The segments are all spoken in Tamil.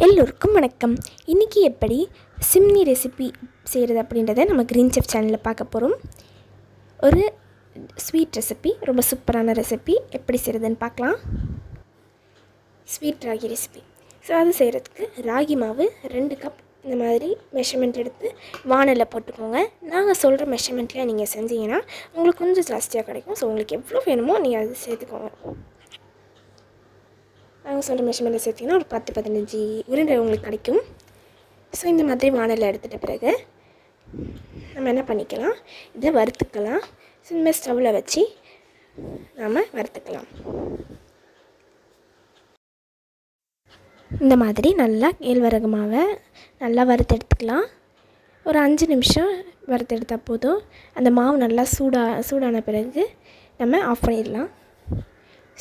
எல்லோருக்கும் வணக்கம். இன்றைக்கி எப்படி சிம்னி ரெசிபி செய்கிறது அப்படின்றத நம்ம க்ரீன் செஃப் சேனலில் பார்க்க போகிறோம். ஒரு ஸ்வீட் ரெசிபி, ரொம்ப சூப்பரான ரெசிபி. எப்படி செய்கிறதுன்னு பார்க்கலாம். Sweet ragi recipe. ஸோ அது செய்கிறதுக்கு ராகி மாவு 2 கப் இந்த மாதிரி மெஷர்மெண்ட் எடுத்து வானலில் போட்டுக்கோங்க. நாங்கள் சொல்கிற மெஷர்மெண்ட்டில் நீங்கள் செஞ்சீங்கன்னா உங்களுக்கு கொஞ்சம் ஜாஸ்தியாக கிடைக்கும். ஸோ உங்களுக்கு எவ்வளோ வேணுமோ நீங்கள் அது சேர்த்துக்கோங்க. நாங்கள் சொல்கிற மெஷர்மெண்ட்டில் சேர்த்திங்கன்னா ஒரு 10-15 உருண்டை உங்களுக்கு கிடைக்கும். ஸோ இந்த மாதிரி வானலில் எடுத்துகிட்ட பிறகு நம்ம என்ன பண்ணிக்கலாம், இதை வறுத்துக்கலாம். ஸோ இந்த மாதிரி ஸ்டவ்வில் வச்சு நாம் வறுத்துக்கலாம். இந்த மாதிரி நல்லா கேழ்வரகு மாவை நல்லா வறுத்து எடுத்துக்கலாம். ஒரு 5 நிமிஷம் வறுத்து எடுத்தால் போதும். அந்த மாவு நல்லா சூடான பிறகு நம்ம ஆஃப் பண்ணிடலாம்.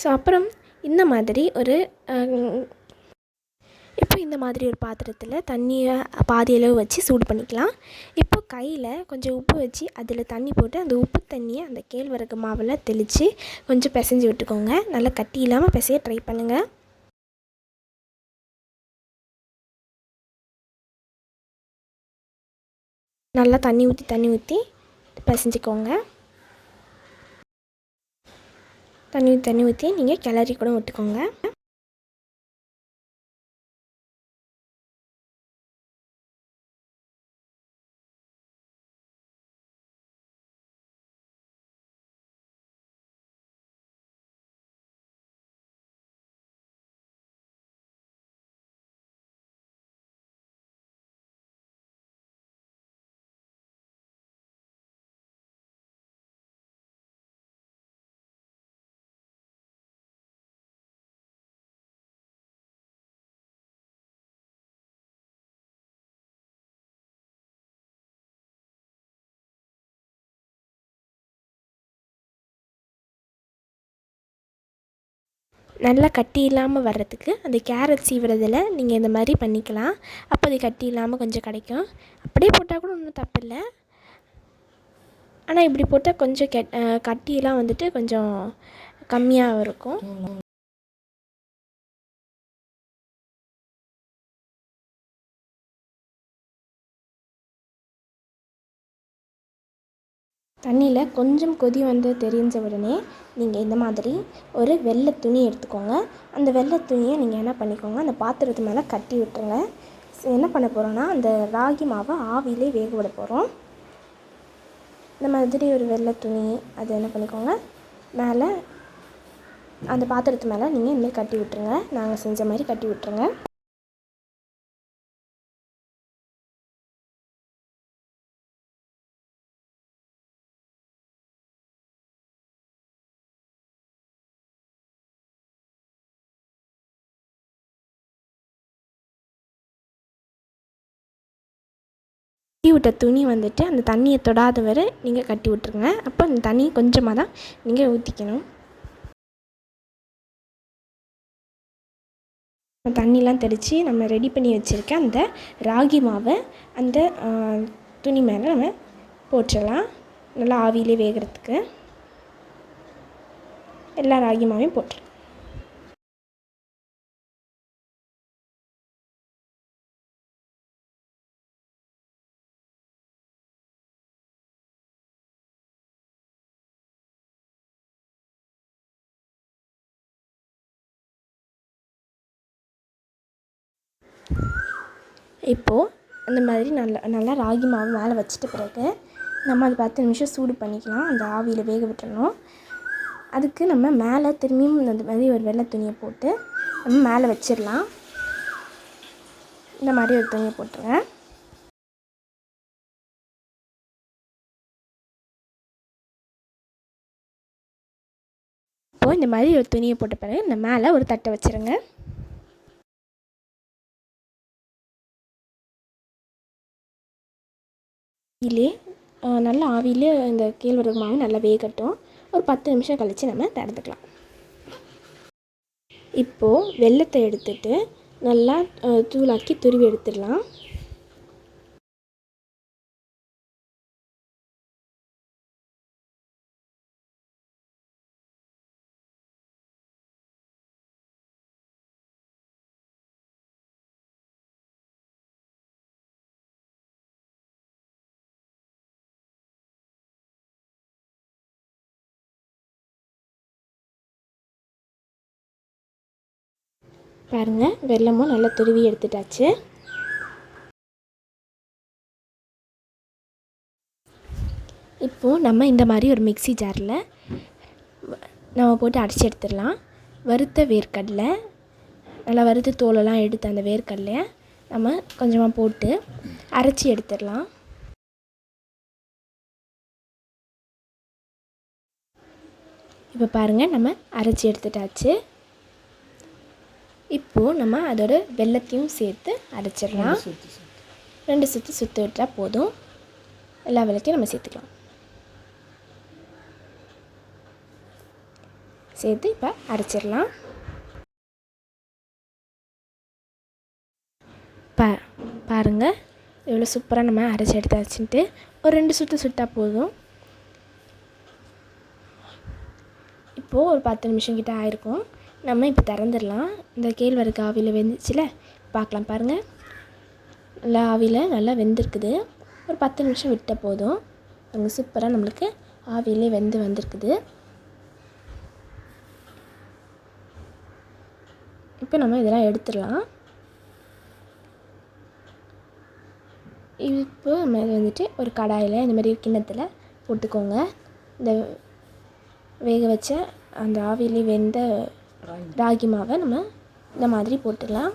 ஸோ அப்புறம் இந்த மாதிரி ஒரு பாத்திரத்தில் தண்ணியை பாதி அளவு வச்சு சூடு பண்ணிக்கலாம். இப்போ கையில் கொஞ்சம் உப்பு வச்சு அதில் தண்ணி போட்டு அந்த உப்பு தண்ணியை அந்த கேழ்வரகு மாவில் தெளித்து கொஞ்சம் பிசைஞ்சு விட்டுக்கோங்க. நல்லா கட்டி இல்லாமல் பிசைய ட்ரை பண்ணுங்கள். நல்லா தண்ணி ஊற்றி பிசைஞ்சிக்கோங்க. தண்ணி ஊற்றி நீங்கள் கிளறி கூட விட்டுக்கோங்க. நல்லா கட்டி இல்லாமல் வர்றதுக்கு அந்த கேரட் சீவுறதில் நீங்கள் இந்த மாதிரி பண்ணிக்கலாம். அப்போ அது கட்டி இல்லாமல் கொஞ்சம் கிடைக்கும். அப்படியே போட்டால் கூட ஒன்றும் தப்பில்லை. ஆனால் இப்படி போட்டால் கொஞ்சம் கட்டியெல்லாம் வந்துட்டு கொஞ்சம் கம்மியாக இருக்கும். தண்ணியில் கொஞ்சம் கொதி வந்து தெரிஞ்ச உடனே நீங்கள் இந்த மாதிரி ஒரு வெள்ளை துணி எடுத்துக்கோங்க. அந்த வெள்ளை துணியை நீங்கள் என்ன பண்ணிக்கோங்க, அந்த பாத்திரத்து மேலே கட்டி விட்டுருங்க. என்ன பண்ண போகிறோன்னா, அந்த ராகி மாவை ஆவிலே வேக விட போகிறோம். இந்த மாதிரி ஒரு வெள்ளை துணி அதை என்ன பண்ணிக்கோங்க, மேலே அந்த பாத்திரத்து மேலே நீங்கள் இனிமேல் கட்டி விட்டுருங்க. நாங்கள் செஞ்ச மாதிரி கட்டி விட்டுருங்க. கட்டி விட்ட துணி வந்துட்டு அந்த தண்ணியை தொடாத வரை நீங்கள் கட்டி விட்டுருங்க. அப்போ அந்த தண்ணி கொஞ்சமாக தான் நீங்கள் ஊற்றிக்கணும். தண்ணிலாம் தெளித்து நம்ம ரெடி பண்ணி வச்சுருக்க அந்த ராகி மாவை அந்த துணி மேலே நம்ம போட்டுடலாம். நல்லா ஆவியிலே வேகிறதுக்கு எல்லா ராகி மாவையும் போட்டுடலாம். இப்போது அந்த மாதிரி நல்லா ராகி மாவு மேலே வச்சிட்ட பிறகு நம்ம அது 10 நிமிஷம் சூடு பண்ணிக்கலாம். அந்த ஆவியில் வேக விட்டுறணும். அதுக்கு நம்ம மேலே திரும்பியும் அந்த மாதிரி ஒரு வெள்ளை துணியை போட்டு நம்ம மேலே வச்சிடலாம். இந்த மாதிரி ஒரு துணியை போட்டுருங்க. இப்போது இந்த மாதிரி ஒரு துணியை போட்ட பிறகு இந்த மேலே ஒரு தட்டை வச்சுருங்க. நல்லா ஆவியிலே இந்த கேழ்வரகு மாவு நல்லா வேகட்டும். ஒரு 10 நிமிஷம் கழித்து நம்ம திறந்துக்கலாம். இப்போது வெல்லத்தை எடுத்துட்டு நல்லா தூளாக்கி துருவி எடுத்துடலாம். பாருங்கள், வெல்லமும் நல்லா துருவி எடுத்துட்டாச்சு. இப்போது நம்ம இந்த மாதிரி ஒரு மிக்ஸி ஜாரில் நம்ம போட்டு அரைச்சி எடுத்துடலாம். வறுத்த வேர்க்கடலை, நல்லா வறுத்து தோலெல்லாம் எடுத்து அந்த வேர்க்கடலையை நம்ம கொஞ்சமாக போட்டு அரைச்சி எடுத்துடலாம். இப்போ பாருங்கள், நம்ம அரைச்சி எடுத்துட்டாச்சு. இப்போது நம்ம அதோட வெல்லத்தையும் சேர்த்து அரைச்சிடலாம். 2 சுற்று விட்டால் போதும். எல்லா வெல்லத்தையும் நம்ம சேர்த்துக்கலாம். சேர்த்து இப்போ அரைச்சிடலாம். பாருங்கள், எவ்வளோ சூப்பராக நம்ம அரைச்சி எடுத்தாச்சுன்ட்டு. ஒரு 2 சுற்று சுட்டால் போதும். இப்போது ஒரு 10 நிமிஷம் கிட்ட ஆயிருக்கும். நம்ம இப்போ திறந்துடலாம். இந்த கேழ்வரகு ஆவியில் வெந்துச்சுல, பார்க்கலாம். பாருங்கள், நல்லா ஆவியில் நல்லா வெந்திருக்குது. ஒரு 10 நிமிஷம் விட்டால் போதும். அங்கே சூப்பராக நம்மளுக்கு ஆவியிலே வெந்து வந்திருக்குது. இப்போ நம்ம இதெல்லாம் எடுத்துடலாம். இப்போ நம்ம இது வந்துட்டு ஒரு கடாயில் இந்த மாதிரி கிண்ணத்தில் போட்டுக்கோங்க. இந்த வேக வச்ச அந்த ஆவியிலே வெந்த ராகி மாவை நம்ம இந்த மாதிரி போட்டுடலாம்.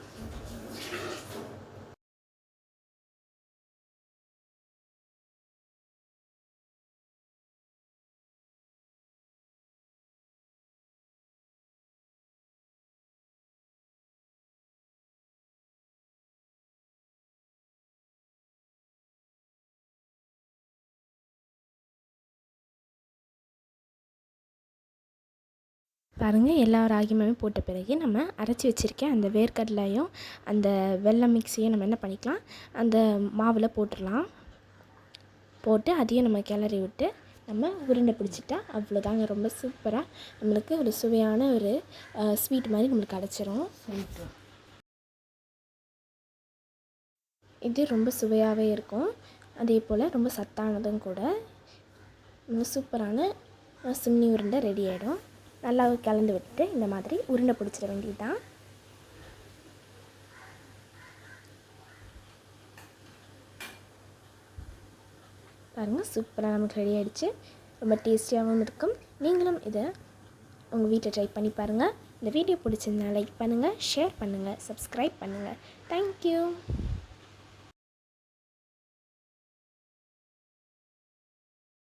பாருங்கள், எல்லா ராகி மாவையும் போட்ட பிறகு நம்ம அரைச்சி வச்சுருக்கேன் அந்த வேர்க்கடலையும் அந்த வெல்லம் மிக்ஸியும் நம்ம என்ன பண்ணிக்கலாம், அந்த மாவில் போட்டுடலாம். போட்டு அதையும் நம்ம கிளறி விட்டு நம்ம உருண்டை பிடிச்சிட்டா அவ்வளோதாங்க. ரொம்ப சூப்பராக நம்மளுக்கு ஒரு சுவையான ஒரு ஸ்வீட் மாதிரி நம்மளுக்கு கிடச்சிரும். இது ரொம்ப சுவையாகவே இருக்கும். அதே போல் ரொம்ப சத்தானதும் கூட. ரொம்ப சூப்பரான சிம்னி உருண்டை ரெடி ஆகிடும். நல்லா கலந்து விட்டு இந்த மாதிரி உருண்டை பிடிச்சிட வேண்டியது தான். பாருங்கள், சூப்பராக நமக்கு ரெடி ஆகிடுச்சு. ரொம்ப டேஸ்டியாகவும் இருக்கும். நீங்களும் இதை உங்கள் வீட்டில் ட்ரை பண்ணி பாருங்கள். இந்த வீடியோ பிடிச்சிருந்தா லைக் பண்ணுங்கள், ஷேர் பண்ணுங்கள், சப்ஸ்கிரைப் பண்ணுங்கள். தேங்க்யூ.